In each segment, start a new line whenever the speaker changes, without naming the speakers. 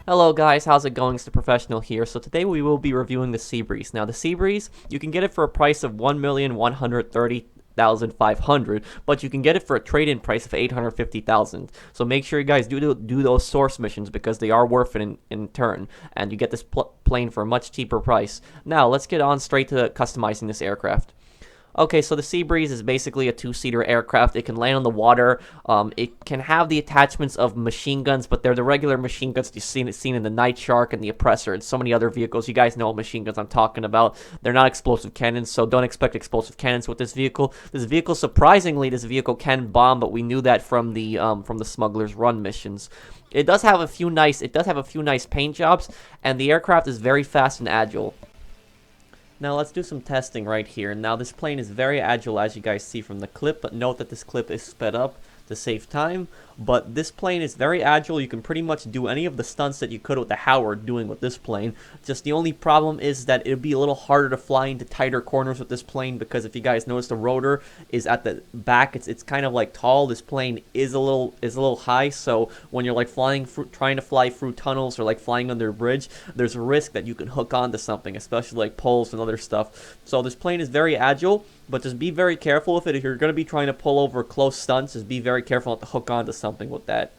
Hello guys, how's it going? It's the Professional here. So today we will be reviewing the Seabreeze. Now the Seabreeze, you can get it for a price of 1,130,500, but you can get it for a trade-in price of 850,000. So make sure you guys do those source missions because they are worth it in turn, and you get this plane for a much cheaper price. Now let's get on straight to customizing this aircraft. Okay, so the Seabreeze is basically a two-seater aircraft. It can land on the water. It can have the attachments of machine guns, but they're the regular machine guns you've seen in the Night Shark and the Oppressor and so many other vehicles. You guys know what machine guns I'm talking about. They're not explosive cannons, so don't expect explosive cannons with this vehicle. Surprisingly, this vehicle can bomb, but we knew that from the Smuggler's Run missions. It does have a few nice paint jobs, and the aircraft is very fast and agile. Now let's do some testing right here. Now this plane is very agile as you guys see from the clip, but note that this clip is sped up to save time. But this plane is very agile. You can pretty much do any of the stunts that you could with the Howard doing with this plane. Just the only problem is that it'll be a little harder to fly into tighter corners with this plane because if you guys notice, the rotor is at the back. It's kind of like tall. This plane is a little high, so when you're like trying to fly through tunnels or like flying under a bridge, there's a risk that you can hook onto something, especially like poles and other stuff. So this plane is very agile, but just be very careful with it. If you're going to be trying to pull over close stunts, just be very careful not to hook onto something with that.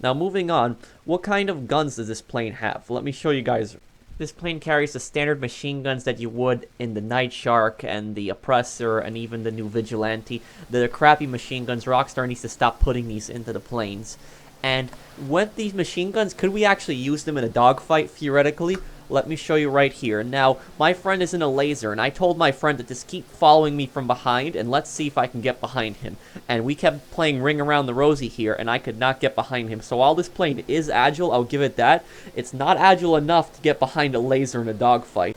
Now moving on, what kind of guns does this plane have? Let me show you guys. This plane carries the standard machine guns that you would in the Night Shark and the Oppressor and even the new Vigilante. They're crappy machine guns. Rockstar needs to stop putting these into the planes. And with these machine guns, could we actually use them in a dogfight theoretically? Let me show you right here. Now, my friend is in a laser, and I told my friend to just keep following me from behind, and let's see if I can get behind him. And we kept playing Ring Around the Rosie here, and I could not get behind him. So while this plane is agile, I'll give it that, it's not agile enough to get behind a laser in a dogfight.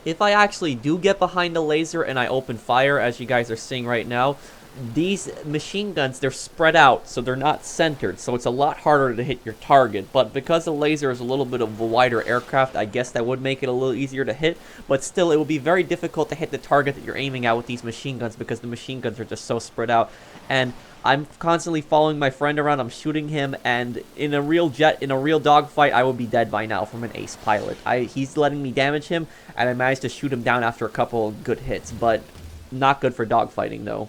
If I actually do get behind a laser and I open fire, as you guys are seeing right now, these machine guns, they're spread out, so they're not centered, so it's a lot harder to hit your target. But because the laser is a little bit of a wider aircraft, I guess that would make it a little easier to hit, but still, it would be very difficult to hit the target that you're aiming at with these machine guns because the machine guns are just so spread out. And I'm constantly following my friend around, I'm shooting him, and in a real dogfight, I would be dead by now from an ace pilot. He's letting me damage him, and I managed to shoot him down after a couple of good hits, but not good for dogfighting, though.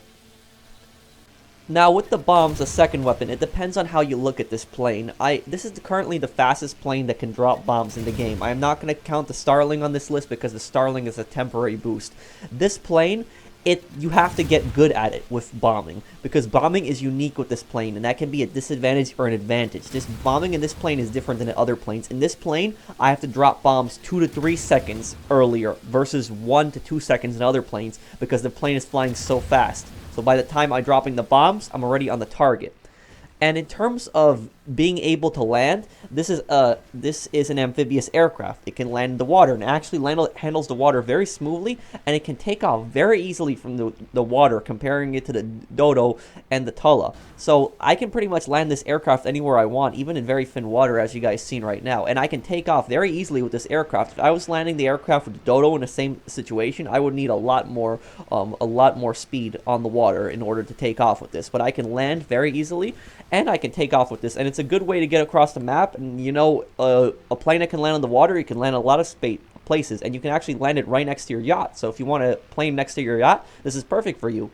Now, with the bombs, the second weapon, it depends on how you look at this plane. This is currently the fastest plane that can drop bombs in the game. I am not going to count the Starling on this list because the Starling is a temporary boost. This plane, you have to get good at it with bombing, because bombing is unique with this plane, and that can be a disadvantage or an advantage. This bombing in this plane is different than in other planes. In this plane, I have to drop bombs 2 to 3 seconds earlier versus 1 to 2 seconds in other planes because the plane is flying so fast. So by the time I'm dropping the bombs, I'm already on the target. And in terms of being able to land, this is an amphibious aircraft. It can land in the water, and it actually handles the water very smoothly, and it can take off very easily from the water, comparing it to the Dodo and the Tulla. So I can pretty much land this aircraft anywhere I want, even in very thin water, as you guys seen right now. And I can take off very easily with this aircraft. If I was landing the aircraft with the Dodo in the same situation, I would need a lot more speed on the water in order to take off with this. But I can land very easily, and I can take off with this, and it's a good way to get across the map. And you know, a plane that can land on the water, you can land a lot of places, and you can actually land it right next to your yacht. So if you want a plane next to your yacht, this is perfect for you.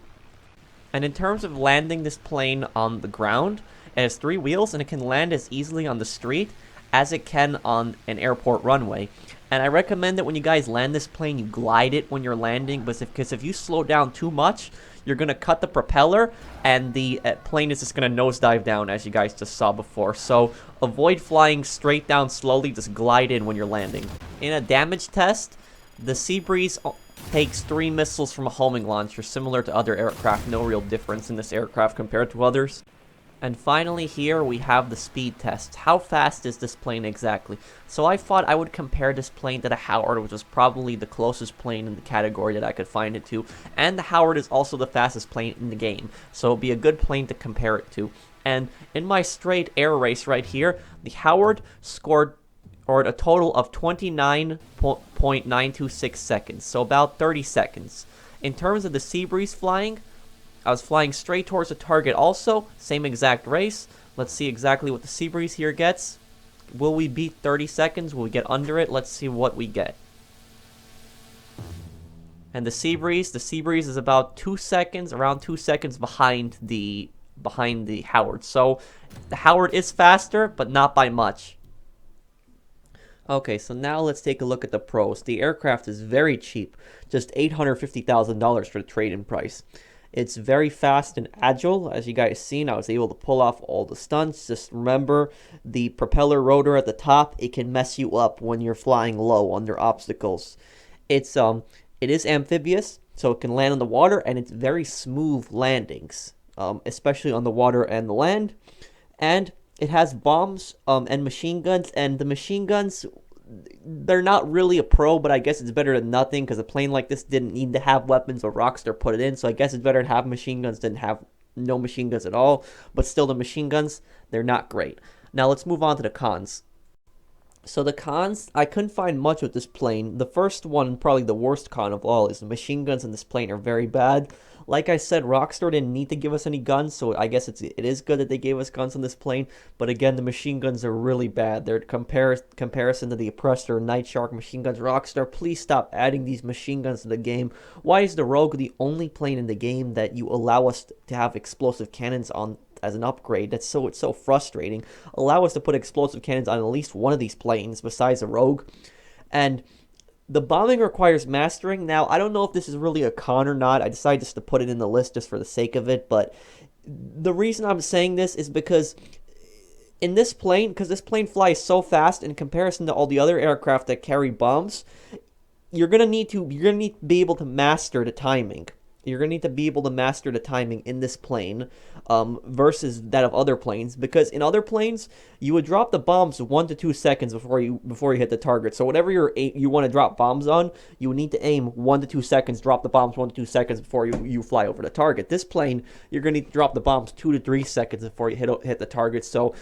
And in terms of landing this plane on the ground, it has 3 wheels, and it can land as easily on the street as it can on an airport runway. And I recommend that when you guys land this plane, you glide it when you're landing, because if you slow down too much, you're going to cut the propeller, and the plane is just going to nosedive down, as you guys just saw before. So avoid flying straight down slowly, just glide in when you're landing. In a damage test, the Seabreeze takes 3 missiles from a homing launcher, similar to other aircraft. No real difference in this aircraft compared to others. And finally here we have the speed test. How fast is this plane exactly? So I thought I would compare this plane to the Howard, which was probably the closest plane in the category that I could find it to. And the Howard is also the fastest plane in the game, so it'll be a good plane to compare it to. And in my straight air race right here, the Howard scored a total of 29.926 seconds, so about 30 seconds. In terms of the Seabreeze flying, I was flying straight towards the target also, same exact race. Let's see exactly what the Seabreeze here gets. Will we beat 30 seconds? Will we get under it? Let's see what we get. And the Seabreeze is about 2 seconds, around 2 seconds behind the Howard. So the Howard is faster, but not by much. Okay, so now let's take a look at the pros. The aircraft is very cheap, just $850,000 for the trade-in price. It's very fast and agile. As you guys seen, I was able to pull off all the stunts. Just remember, the propeller rotor at the top, it can mess you up when you're flying low under obstacles. It is amphibious, so it can land on the water, and it's very smooth landings, especially on the water and the land. And it has bombs and machine guns, and the machine guns, they're not really a pro, but I guess it's better than nothing, because a plane like this didn't need to have weapons, or Rockstar put it in, so I guess it's better to have machine guns than have no machine guns at all. But still, the machine guns, they're not great. Now let's move on to the cons. So the cons, I couldn't find much with this plane. The first one, probably the worst con of all, is the machine guns in this plane are very bad. Like I said, Rockstar didn't need to give us any guns, so I guess it is good that they gave us guns on this plane. But again, the machine guns are really bad. They're comparison to the Oppressor, Night Shark machine guns. Rockstar, please stop adding these machine guns to the game. Why is the Rogue the only plane in the game that you allow us to have explosive cannons on as an upgrade? It's so frustrating. Allow us to put explosive cannons on at least one of these planes besides the Rogue. And the bombing requires mastering. Now, I don't know if this is really a con or not. I decided just to put it in the list just for the sake of it. But the reason I'm saying this is because in this plane, because this plane flies so fast in comparison to all the other aircraft that carry bombs, you're gonna need to be able to master the timing. You're going to need to be able to master the timing in this plane versus that of other planes, because in other planes you would drop the bombs 1 to 2 seconds before you hit the target. So whatever you want to drop bombs on, you would need to aim 1 to 2 seconds, drop the bombs 1 to 2 seconds before you fly over the target. This plane, you're going to need to drop the bombs 2 to 3 seconds before you hit the target. So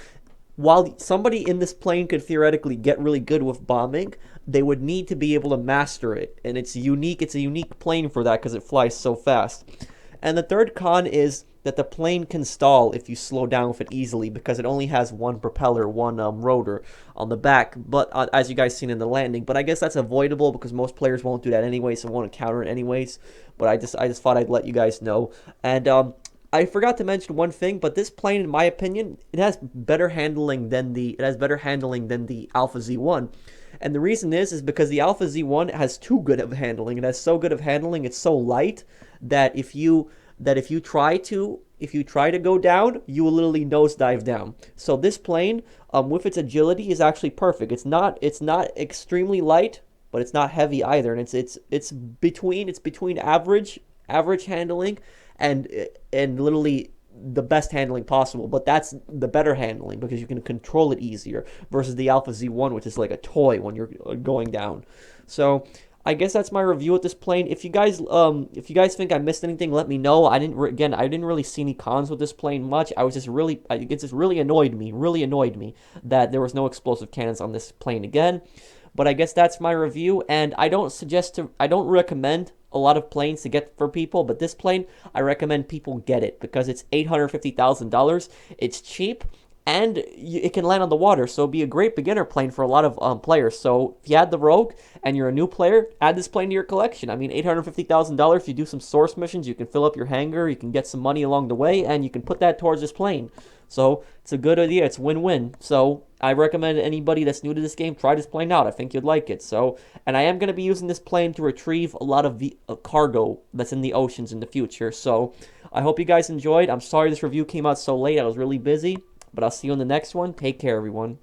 while somebody in this plane could theoretically get really good with bombing, they would need to be able to master it. And it's unique. It's a unique plane for that because it flies so fast. And the third con is that the plane can stall if you slow down with it easily, because it only has one propeller, one rotor on the back, but as you guys seen in the landing. But I guess that's avoidable because most players won't do that anyway, so won't encounter it anyways. But I just thought I'd let you guys know. And I forgot to mention one thing, but this plane, in my opinion, it has better handling than the Alpha Z1. And the reason is because the Alpha Z1 has too good of handling. It has so good of handling, it's so light that if you try to go down, you will literally nosedive down. So this plane, with its agility, is actually perfect. It's not extremely light, but it's not heavy either, and it's between average handling and literally the best handling possible. But that's the better handling because you can control it easier versus the Alpha Z1, which is like a toy when you're going down. So I guess that's my review of this plane. If you guys think I missed anything, let me know. I didn't really see any cons with this plane much. It just really annoyed me that there was no explosive cannons on this plane again. But I guess that's my review, and I don't recommend a lot of planes to get for people, but this plane, I recommend people get it because it's $850,000. It's cheap, and it can land on the water, so it'd be a great beginner plane for a lot of players. So if you had the Rogue and you're a new player, add this plane to your collection. I mean, $850,000, if you do some source missions, you can fill up your hangar, you can get some money along the way, and you can put that towards this plane. So it's a good idea. It's win-win. So I recommend anybody that's new to this game, try this plane out. I think you'd like it. So, and I am going to be using this plane to retrieve a lot of cargo that's in the oceans in the future. So I hope you guys enjoyed. I'm sorry this review came out so late. I was really busy. But I'll see you in the next one. Take care, everyone.